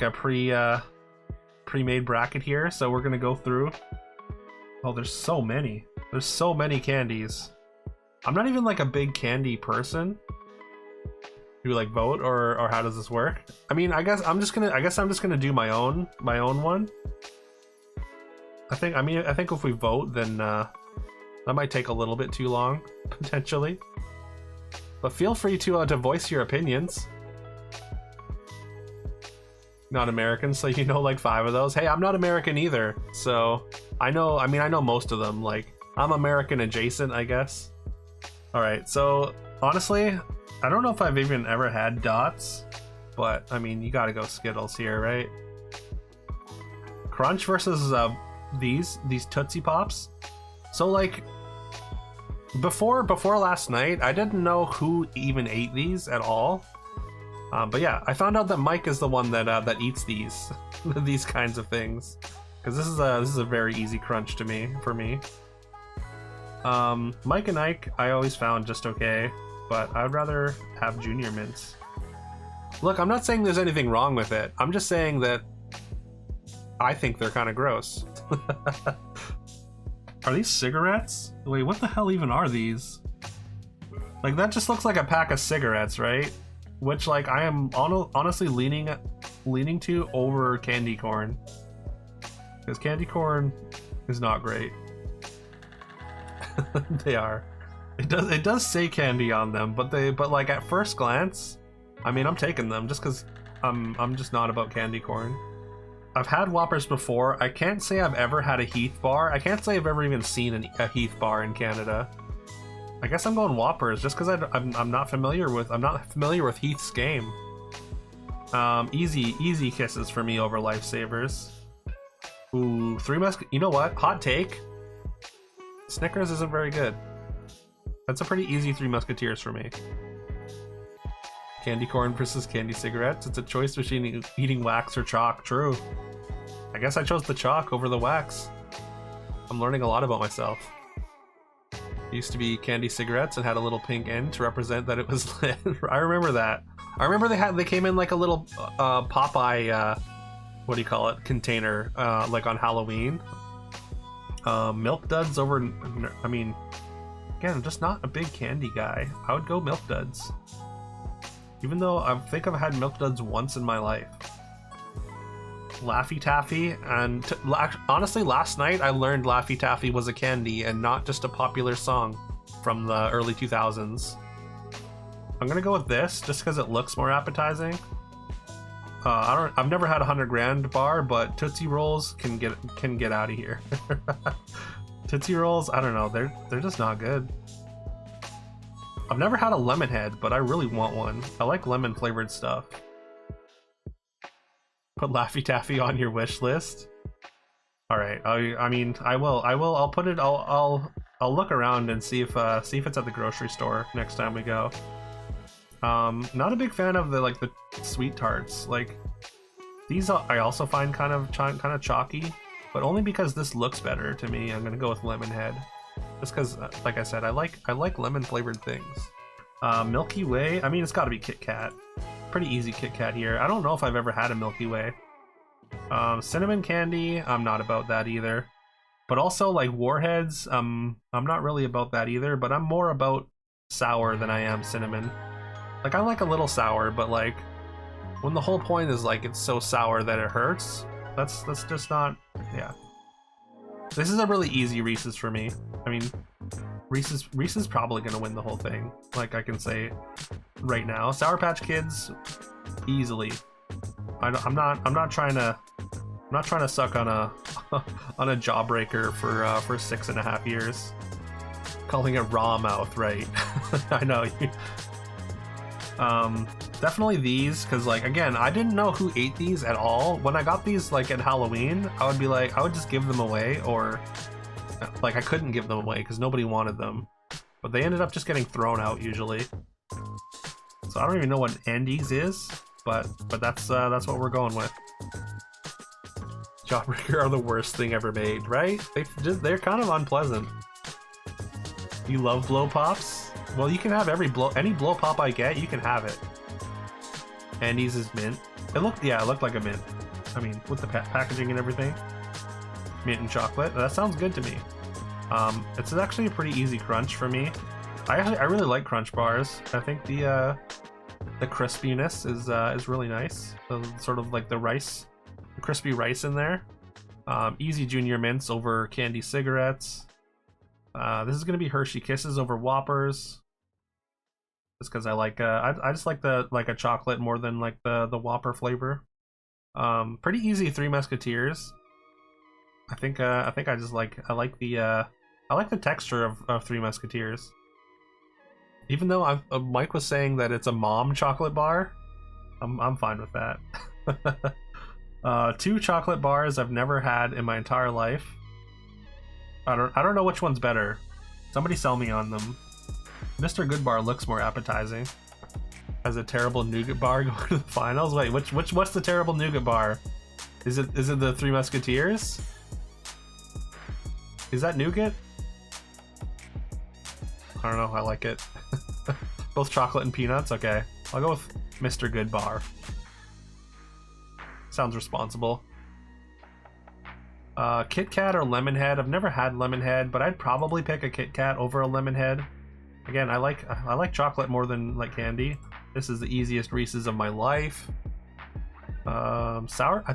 a pre-made bracket here, so we're gonna go through. Oh, there's so many. There's so many candies. I'm not even like a big candy person. Do we like vote or how does this work? I mean, I guess I'm just gonna do my own one. I think if we vote, then that might take a little bit too long, potentially. But feel free to voice your opinions. Not American, so you know like 5 of those. Hey, I'm not American either, so I know most of them. Like, I'm American adjacent, I guess. Alright, so honestly, I don't know if I've even ever had dots, but I mean, you gotta go Skittles here, right? Crunch versus these Tootsie Pops. So like, before last night, I didn't know who even ate these at all. But yeah, I found out that Mike is the one that eats these these kinds of things, because this is a very easy crunch for me. Mike and Ike I always found just okay, but I'd rather have Junior Mints. Look, I'm not saying there's anything wrong with it. I'm just saying that I think they're kind of gross. Are these cigarettes? Wait, what the hell even are these? Like, that just looks like a pack of cigarettes, right? Which, like, I am honestly leaning to over candy corn, because candy corn is not great. They are. It does say candy on them, but like at first glance, I mean, I'm taking them just because I'm just not about candy corn. I've had Whoppers before. I can't say I've ever had a Heath bar. I can't say I've ever even seen a Heath bar in Canada. I guess I'm going Whoppers just because I'm not familiar with Heath's game. Easy kisses for me over Lifesavers. Ooh, you know what? Hot take. Snickers isn't very good. That's a pretty easy 3 Musketeers for me. Candy corn versus candy cigarettes. It's a choice between eating wax or chalk. True. I guess I chose the chalk over the wax. I'm learning a lot about myself. It used to be candy cigarettes and had a little pink end to represent that it was lit. I remember that. I remember they came in like a little Popeye, what do you call it, container, like on Halloween. Milk Duds over, I mean, again, I'm just not a big candy guy. I would go Milk Duds. Even though I think I've had Milk Duds once in my life. Laffy Taffy, and honestly, last night I learned Laffy Taffy was a candy and not just a popular song from the early 2000s. I'm gonna go with this just because it looks more appetizing. I've never had a 100 grand bar, but Tootsie Rolls can get out of here. Tootsie Rolls, I don't know, they're just not good. I've never had a lemon head, but I really want one. I like lemon flavored stuff. Put Laffy Taffy on your wish list. All right, I mean, I will. I'll put it. I'll look around and see if it's at the grocery store next time we go. Not a big fan of the sweet tarts. Like, these I also find kind of chalky, but only because this looks better to me. I'm gonna go with Lemon Head, just because, like I said, I like lemon flavored things. Milky Way. I mean, it's got to be Kit Kat. Pretty easy Kit Kat here. I don't know if I've ever had a Milky Way. Cinnamon candy. I'm not about that either. But also like Warheads. I'm not really about that either. But I'm more about sour than I am cinnamon. Like, I like a little sour, but like when the whole point is like it's so sour that it hurts, that's just not. Yeah. This is a really easy Reese's for me. I mean, Reese's probably gonna win the whole thing. Like, I can say right now, Sour Patch Kids, easily. I'm not trying to suck on a on a jawbreaker for 6.5 years. Calling it raw mouth, right? I know. Definitely these, because like, again, I didn't know who ate these at all. When I got these like at Halloween, I would just give them away, or like I couldn't give them away because nobody wanted them, but they ended up just getting thrown out usually. So I don't even know what Andes is, but that's what we're going with. Jawbreaker are the worst thing ever made, right? They're kind of unpleasant. You love blow pops? Well, you can have any blow pop I get, you can have it. Andes is mint. it looked like a mint. I mean, with the packaging and everything. Mint and chocolate. That sounds good to me. It's actually a pretty easy crunch for me. I really like crunch bars. I think the crispiness is really nice. Sort of like the crispy rice in there. Easy junior mints over candy cigarettes. This is gonna be Hershey Kisses over Whoppers. Just because I like I just like a chocolate more than like the Whopper flavor. Pretty easy Three Musketeers. I think I just like I like the texture of Three Musketeers. Even though Mike was saying that it's a mom chocolate bar, I'm fine with that. 2 chocolate bars I've never had in my entire life. I don't know which one's better. Somebody sell me on them. Mr. Good Bar looks more appetizing. Has a terrible nougat bar going to the finals. Wait, what's the terrible nougat bar? Is it the Three Musketeers? Is that nougat? I don't know. I like it. Both chocolate and peanuts. Okay, I'll go with Mr. Good Bar. Sounds responsible. Kit Kat or Lemonhead? I've never had Lemonhead, but I'd probably pick a Kit Kat over a Lemonhead. Again, I like chocolate more than like candy. This is the easiest Reese's of my life. I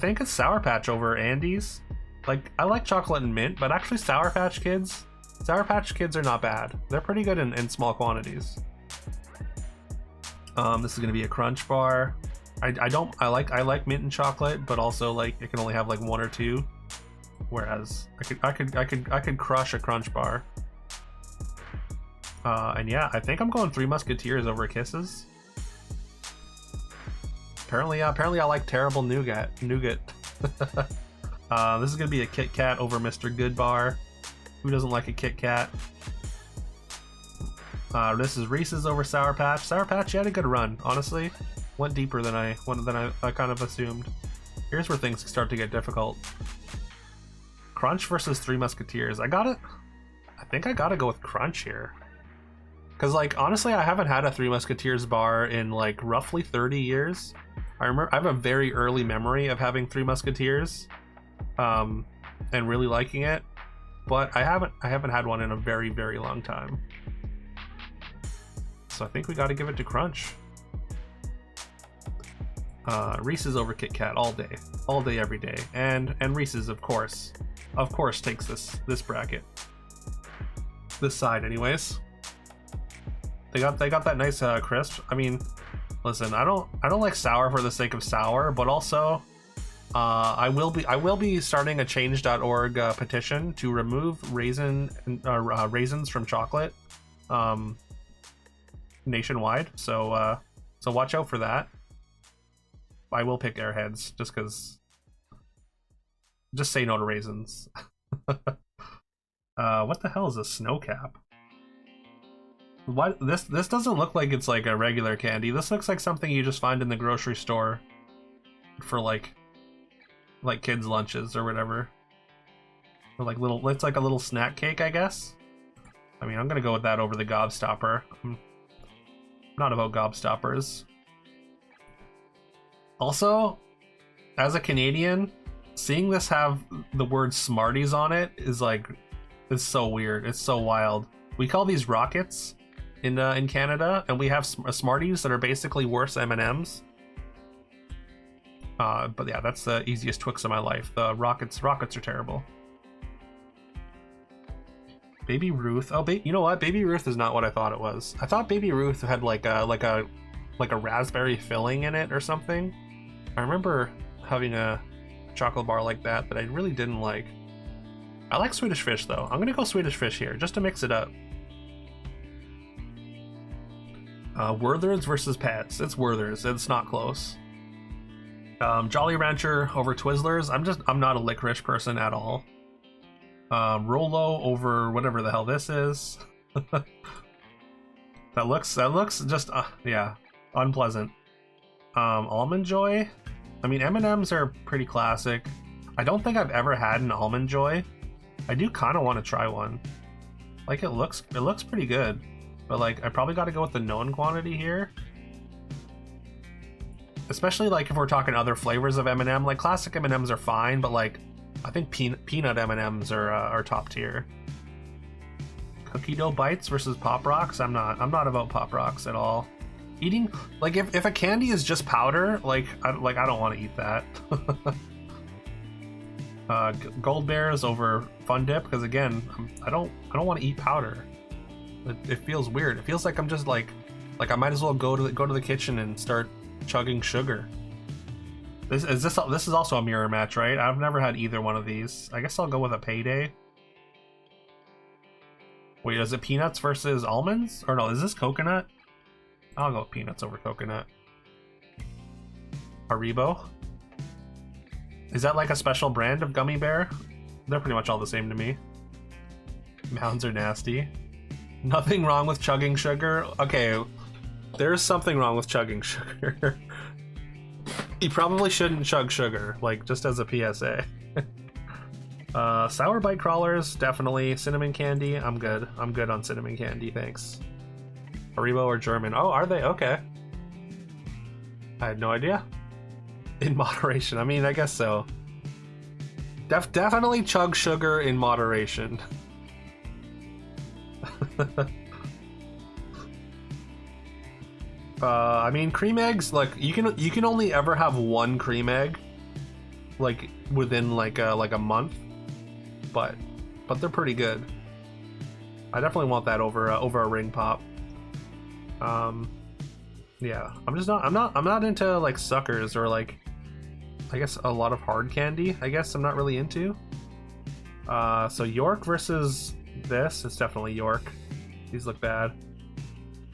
think it's Sour Patch over Andes. Like, I like chocolate and mint, but actually Sour Patch Kids are not bad. They're pretty good in small quantities. This is gonna be a Crunch Bar. I like mint and chocolate, but also like it can only have like 1 or 2. Whereas I could crush a Crunch Bar. And yeah, I think I'm going Three Musketeers over Kisses. Apparently I like terrible nougat. This is gonna be a Kit Kat over Mr. Good Bar. Who doesn't like a Kit Kat? This is Reese's over Sour Patch. Sour Patch, you had a good run, honestly. Went deeper than I kind of assumed. Here's where things start to get difficult. Crunch versus Three Musketeers. I think I gotta go with Crunch here. Cause like honestly, I haven't had a Three Musketeers bar in like roughly 30 years. I have a very early memory of having Three Musketeers, and really liking it, but I haven't had one in a very, very long time. So I think we got to give it to Crunch. Reese's over Kit Kat all day, every day, and Reese's of course takes this bracket, this side anyways. They got that nice crisp. I mean, listen, I don't like sour for the sake of sour, but also I will be starting a change.org petition to remove raisins from chocolate nationwide. So watch out for that. I will pick Airheads just because. Just say no to raisins. What the hell is a snow cap? What this doesn't look like it's like a regular candy. This looks like something you just find in the grocery store for like kids' lunches or whatever. Or like it's like a little snack cake, I guess. I mean, I'm gonna go with that over the Gobstopper. I'm not about Gobstoppers. Also, as a Canadian, seeing this have the word Smarties on it is so weird. It's so wild. We call these Rockets in Canada, and we have Smarties that are basically worse M&Ms. But yeah, that's the easiest Twix of my life. The Rockets are terrible. Baby Ruth. Oh, you know what? Baby Ruth is not what I thought it was. I thought Baby Ruth had like a raspberry filling in it or something. I remember having a chocolate bar like that I really didn't like. I like Swedish Fish though. I'm gonna go Swedish Fish here just to mix it up. Werther's versus Pets. It's Werther's. It's not close. Jolly Rancher over Twizzlers. I'm not a licorice person at all. Rolo over whatever the hell this is. that looks just yeah, unpleasant. Almond Joy. I mean, M&Ms are pretty classic. I don't think I've ever had an Almond Joy. I do kind of want to try one. Like it looks pretty good, but like I probably got to go with the known quantity here. especially like if we're talking other flavors of M&M. Like classic M&Ms are fine, but like I think peanut M&Ms are top tier. Cookie dough bites versus Pop Rocks. I'm not about Pop Rocks at all. Eating like if a candy is just powder, like I don't want to eat that. Gold bears over Fun Dip because again, I don't want to eat powder. It feels weird. It feels like I'm just like I might as well go to the kitchen and start chugging sugar. This is also a mirror match, right? I've never had either one of these. I guess I'll go with a Payday. Wait, is it peanuts versus almonds? Or no, is this coconut? I'll go with peanuts over coconut. Haribo. Is that like a special brand of gummy bear? They're pretty much all the same to me. Mounds are nasty. Nothing wrong with chugging sugar. Okay, there's something wrong with chugging sugar. You probably shouldn't chug sugar, like just as a PSA. Sour bite crawlers, definitely. Cinnamon candy, I'm good. I'm good on cinnamon candy, thanks. Haribo or German? Oh, are they? Okay. I had no idea. In moderation, I mean, I guess so. Definitely chug sugar in moderation. I mean, cream eggs, like you can only ever have one cream egg, like within like a month, but they're pretty good. I definitely want that over a ring pop. Yeah, I'm not into like suckers or like I guess a lot of hard candy. I guess I'm not really into. So York versus this, it's definitely York. These look bad.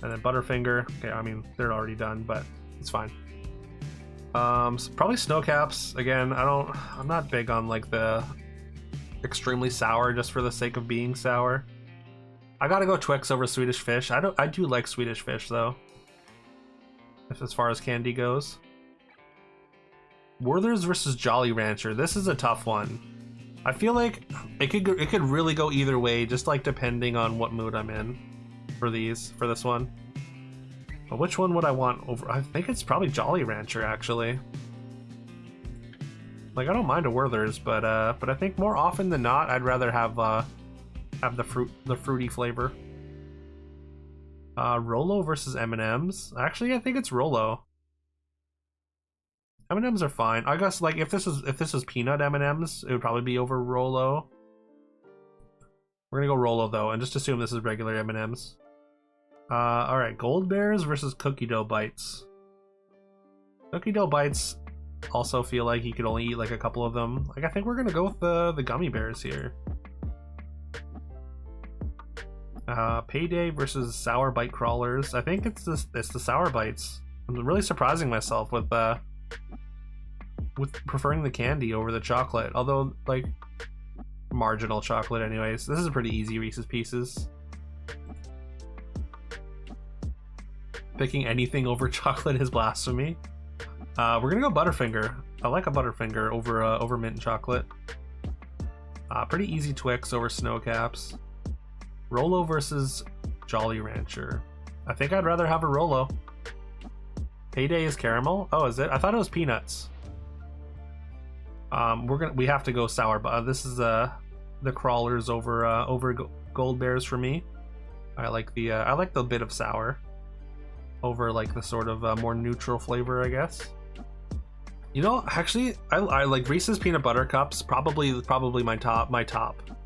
And then Butterfinger. Okay, I mean they're already done, but it's fine. So probably Snow Caps. Again, I'm not big on like the extremely sour just for the sake of being sour. I gotta go Twix over Swedish Fish. I do like Swedish Fish though. As far as candy goes. Werther's versus Jolly Rancher. This is a tough one. I feel like it could really go either way, just like depending on what mood I'm in for this one. But which one would I want over? I think it's probably Jolly Rancher actually. Like I don't mind a Werther's, but I think more often than not I'd rather have the fruity flavor. Rolo versus M&Ms. Actually, I think it's Rolo. M&Ms are fine. I guess like if this was peanut M&Ms, it would probably be over Rolo. We're gonna go Rolo though, and just assume this is regular M&Ms. All right, Gold Bears versus Cookie Dough Bites. Cookie Dough Bites also feel like you could only eat like a couple of them. Like I think we're gonna go with the gummy bears here. Payday versus Sour Bite Crawlers. I think it's the Sour Bites. I'm really surprising myself with preferring the candy over the chocolate. Although like marginal chocolate anyways. This is a pretty easy Reese's Pieces. Picking anything over chocolate is blasphemy. We're gonna go Butterfinger. I like a Butterfinger over mint chocolate. Pretty easy Twix over Snow Caps. Rolo versus Jolly Rancher. I think I'd rather have a Rolo. Payday is caramel. Oh, is it? I thought it was peanuts. We have to go sour, but this is the crawlers over Gold Bears for me. I like the bit of sour over like the sort of more neutral flavor, I guess. You know, actually, I like Reese's Peanut Butter Cups. Probably my top.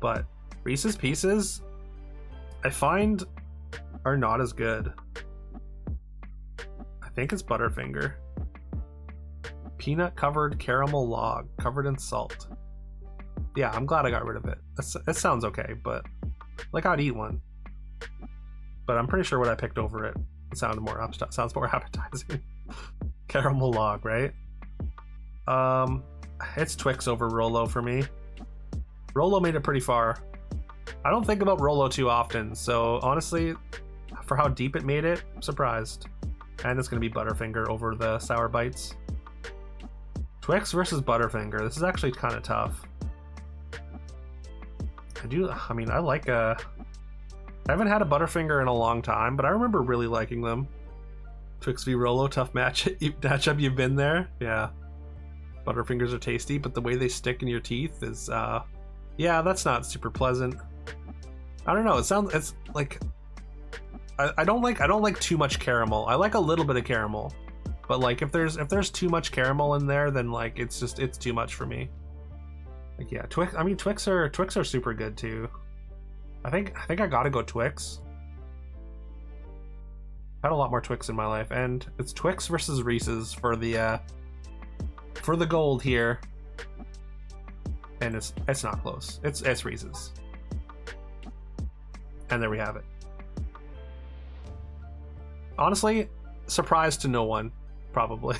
But Reese's Pieces, I find, are not as good. I think it's Butterfinger. Peanut covered caramel log covered in salt. Yeah, I'm glad I got rid of it. It sounds okay, but like I'd eat one. But I'm pretty sure what I picked over it sounds more appetizing. Caramel log, right? It's Twix over Rolo for me. Rolo made it pretty far. I don't think about Rolo too often, so honestly, for how deep it made it, I'm surprised. And it's gonna be Butterfinger over the Sour Bites. Twix versus Butterfinger. This is actually kind of tough. I haven't had a Butterfinger in a long time, but I remember really liking them. Twix v Rolo, tough matchup. You've been there, yeah. Butterfingers are tasty, but the way they stick in your teeth is, yeah, that's not super pleasant. I don't know. It's like I don't like too much caramel. I like a little bit of caramel, but like if there's too much caramel in there, then like it's too much for me. Like yeah, Twix are super good too. I think I gotta go Twix. Had a lot more Twix in my life, and it's Twix versus Reese's for the gold here, and it's not close. It's Reese's, and there we have it. Honestly, surprise to no one, probably.